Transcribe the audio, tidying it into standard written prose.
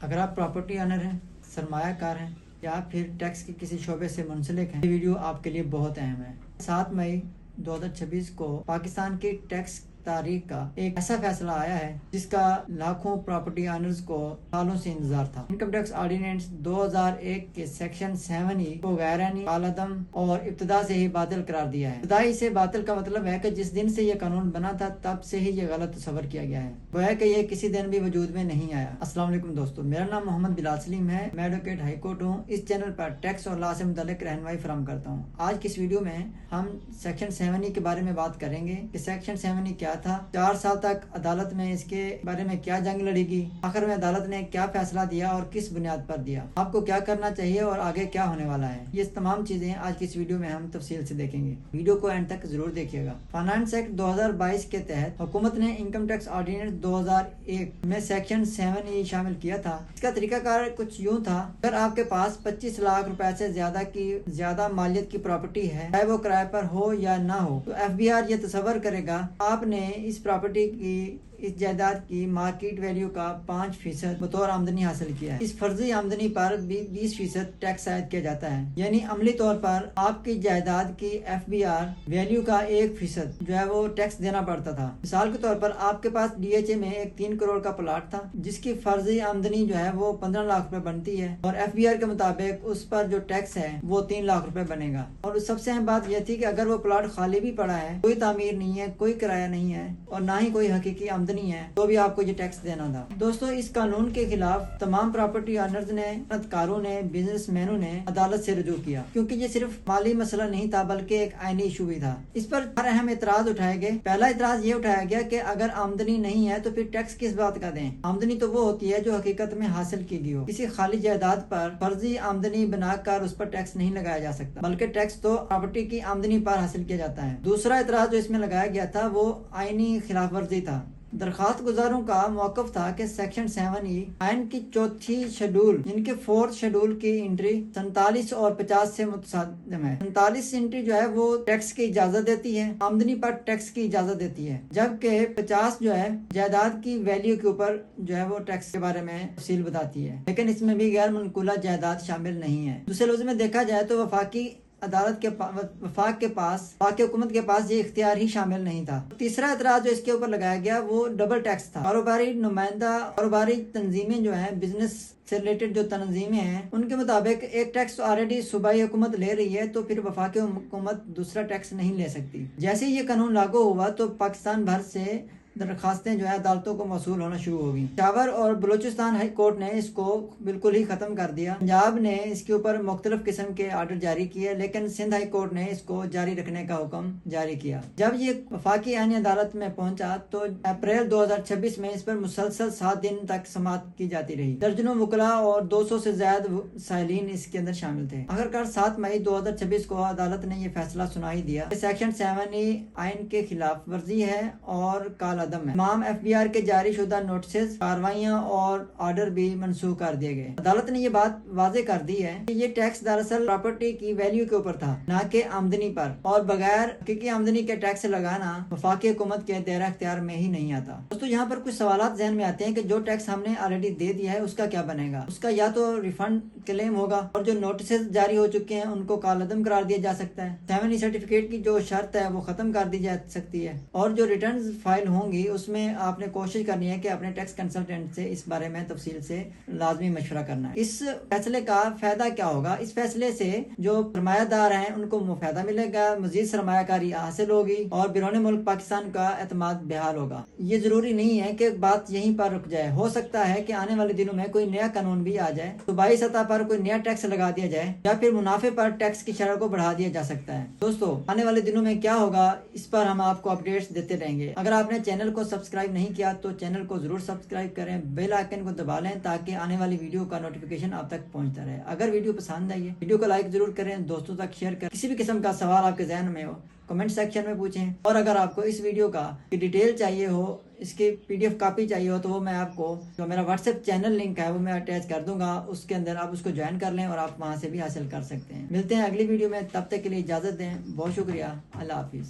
अगर आप property honour हैं, सरमायाकार हैं या फिर टैक्स के किसी शोबे से मुंसलिक हैं, ये वीडियो आपके लिए बहुत अहम है। 7 मई 2026 को पाकिस्तान की टैक्स तारीख का एक ऐसा फैसला आया है जिसका लाखों प्रॉपर्टी ऑनर्स को सालों से इंतजार था। इनकम टैक्स ऑर्डिनेंस 2001 के सेक्शन 7E को गैरानी, कालादम और इब्तिदा से ही बातिल करार दिया है। इब्तिदाई से बातिल का मतलब है कि जिस दिन से ये कानून बना था तब से ही ये गलत तस्वर किया गया है, वो है कि ये किसी दिन भी वजूद में नहीं आया। अस्सलाम वालेकुम दोस्तों, मेरा नाम मोहम्मद बिलाल सलीम है। मैं एडवोकेट हाई कोर्ट हूँ। इस चैनल पर टैक्स और लॉ से मुतालिक रहनुमाई फराहम करता हूँ। आज की इस वीडियो में हम सेक्शन 7E के बारे में बात करेंगे कि सेक्शन 7E क्या था, 4 साल तक अदालत में इसके बारे में क्या जंग लड़ेगी, आखिर में अदालत ने क्या फैसला दिया और किस बुनियाद पर दिया, आपको क्या करना चाहिए और आगे क्या होने वाला है, ये तमाम चीजें आज की इस वीडियो में हम तफसील से देखेंगे। वीडियो को एंड तक जरूर देखिएगा। फाइनेंस एक्ट 2022 के तहत हुकूमत ने इनकम टैक्स ऑर्डिनेंस 2001 में सेक्शन 7E शामिल किया था। इसका तरीकाकार कुछ यूँ था, अगर आपके पास 25 लाख रुपए से ज्यादा मालियत की प्रॉपर्टी है, चाहे वो किराए पर हो या ना हो, तो FBR ये तस्वर करेगा आपने इस प्रॉपर्टी की, इस जायदाद की मार्केट वैल्यू का 5% बतौर आमदनी हासिल किया है। इस फर्जी आमदनी पर 20% टैक्स आयद किया जाता है। यानी अमली तौर पर आपकी जायदाद की FBR वैल्यू का 1% जो है वो टैक्स देना पड़ता था। मिसाल के तौर पर आपके पास DHA में एक 3 करोड़ का प्लाट था जिसकी फर्जी आमदनी जो है वो 15 लाख रुपए बनती है और FBR के मुताबिक उस पर जो टैक्स है वो 3 लाख रुपए बनेगा। और सबसे अहम बात यह थी कि अगर वो प्लाट खाली भी पड़ा है, कोई तामीर नहीं है, कोई किराया नहीं है और ना ही कोई हकीकी आमदनी है, तो भी आपको ये टैक्स देना था। दोस्तों, इस कानून के खिलाफ तमाम प्रॉपर्टी ऑनर्स ने, सनअतकारों ने, बिजनेसमैनों ने अदालत से रुजू किया, क्योंकि ये सिर्फ माली मसला नहीं था बल्कि एक आईनी इशू भी था। इस पर हर अहम एतराज उठाए गए। पहला एतराज ये उठाया गया कि अगर आमदनी नहीं है तो फिर टैक्स किस बात का दें। आमदनी तो वो होती है जो हकीकत में हासिल की गई हो। किसी खाली जायदाद पर फर्जी आमदनी बनाकर उस पर टैक्स नहीं लगाया जा सकता, बल्कि टैक्स तो प्रॉपर्टी की आमदनी पर हासिल किया जाता है। दूसरा एतराज जो इसमें लगाया गया था वो आईनी खिलाफ वर्जी था। दरखास्त गुजारों का मौकफ था कि सेक्शन 7E आइन की चौथी शेड्यूल, जिनके 4th शेड्यूल की एंट्री 47 और 50 से मुतसादिम है। 47 एंट्री जो है वो टैक्स की इजाजत देती है, आमदनी पर टैक्स की इजाजत देती है, जबकि 50 जो है जायदाद की वैल्यू के ऊपर जो है वो टैक्स के बारे में तफसील बताती है। लेकिन इसमें भी गैर मनकूला जायदाद शामिल नहीं है। दूसरे लफ्ज में देखा जाए तो वफाकी अदालत के वफाकी हुकूमत के पास ये इख्तियार ही शामिल नहीं था। तीसरा एतराज जो इसके ऊपर लगाया गया वो डबल टैक्स था। कारोबारी तंजीमें जो है, बिजनेस से रिलेटेड जो तंजीमें हैं, उनके मुताबिक एक टैक्स ऑलरेडी सूबाई हुकूमत ले रही है तो फिर वफाकी हुकूमत दूसरा टैक्स नहीं ले सकती। जैसे ये कानून लागू हुआ तो पाकिस्तान भर से दरखास्तें जो है अदालतों को मौसूल होना शुरू होगी। पेशावर और बलूचिस्तान हाई कोर्ट ने इसको बिल्कुल ही खत्म कर दिया। पंजाब ने इसके ऊपर मुख्तलिफ किस्म के आर्डर जारी किए, लेकिन सिंध हाई कोर्ट ने इसको जारी रखने का हुक्म जारी किया। जब ये वफाकी आईनी अदालत में पहुंचा तो अप्रैल 2026 में इस पर मुसलसल 7 दिन तक समाअत की जाती रही। दर्जनों वकला और 200 से ज्यादा साइलिन इसके अंदर शामिल थे। आखिरकार 7 मई 2026 को अदालत ने यह फैसला सुना ही दिया। सेक्शन 7E आइन के खिलाफ वर्जी है और काला तमाम FBR के जारी शुदा नोटिस, कार्रवाइयां और ऑर्डर भी मनसूख कर दिए गए। अदालत ने ये बात वाजे कर दी है कि ये टैक्स दरअसल प्रॉपर्टी की वैल्यू के ऊपर था, ना कि आमदनी पर, और बगैर हकीकी आमदनी के टैक्स लगाना वफाकी हुकूमत के दायरा इख्तियार में ही नहीं आता। दोस्तों, यहाँ पर कुछ सवालात ज़हन में आते हैं कि जो टैक्स हमने ऑलरेडी दे दिया है उसका क्या बनेगा। उसका या तो रिफंड क्लेम होगा और जो नोटिस जारी हो चुके हैं उनको कालअदम करार दिया जा सकता है। 7E सर्टिफिकेट की जो शर्त है वो खत्म कर दी जा सकती है और जो रिटर्न फाइल होंगी उसमें आपने कोशिश करनी है कि अपने टैक्स कंसल्टेंट से इस बारे में तफसील से लाजमी मशवरा करना है। इस फैसले का फायदा क्या होगा? इस फैसले से जो सरमायादार हैं उनको फायदा मिलेगा, मजीद सरमायाकारी हासिल होगी और बिरोने मुल्क पाकिस्तान का एतमाद बेहाल होगा। ये जरूरी नहीं है कि बात यहीं पर रुक जाए। हो सकता है कि आने वाले दिनों में कोई नया कानून भी आ जाए, सूबाई सतह पर कोई नया टैक्स लगा दिया जाए या फिर मुनाफे पर टैक्स की शरह को बढ़ा दिया जा सकता है। दोस्तों, आने वाले दिनों में क्या होगा इस पर हम आपको अपडेट्स देते रहेंगे। अगर आपने चैनल को सब्सक्राइब नहीं किया तो चैनल को जरूर सब्सक्राइब करें, बेल आइकन को दबा लें ताकि आने वाली वीडियो का नोटिफिकेशन आप तक पहुंचता रहे। अगर वीडियो पसंद आई है, वीडियो को लाइक जरूर करें, दोस्तों तक शेयर करें। किसी भी किस्म का सवाल आपके जहन में हो कमेंट सेक्शन में पूछें। और अगर आपको इस वीडियो का डिटेल चाहिए हो, इसकी PDF कॉपी चाहिए हो, तो वो मैं आपको जो मेरा व्हाट्सएप चैनल लिंक है वो मैं अटैच कर दूंगा। उसके अंदर आप उसको ज्वाइन कर लें और आप वहां से भी हासिल कर सकते हैं। मिलते हैं अगली वीडियो में, तब तक के लिए इजाजत दें। बहुत शुक्रिया। अल्लाह हाफिज।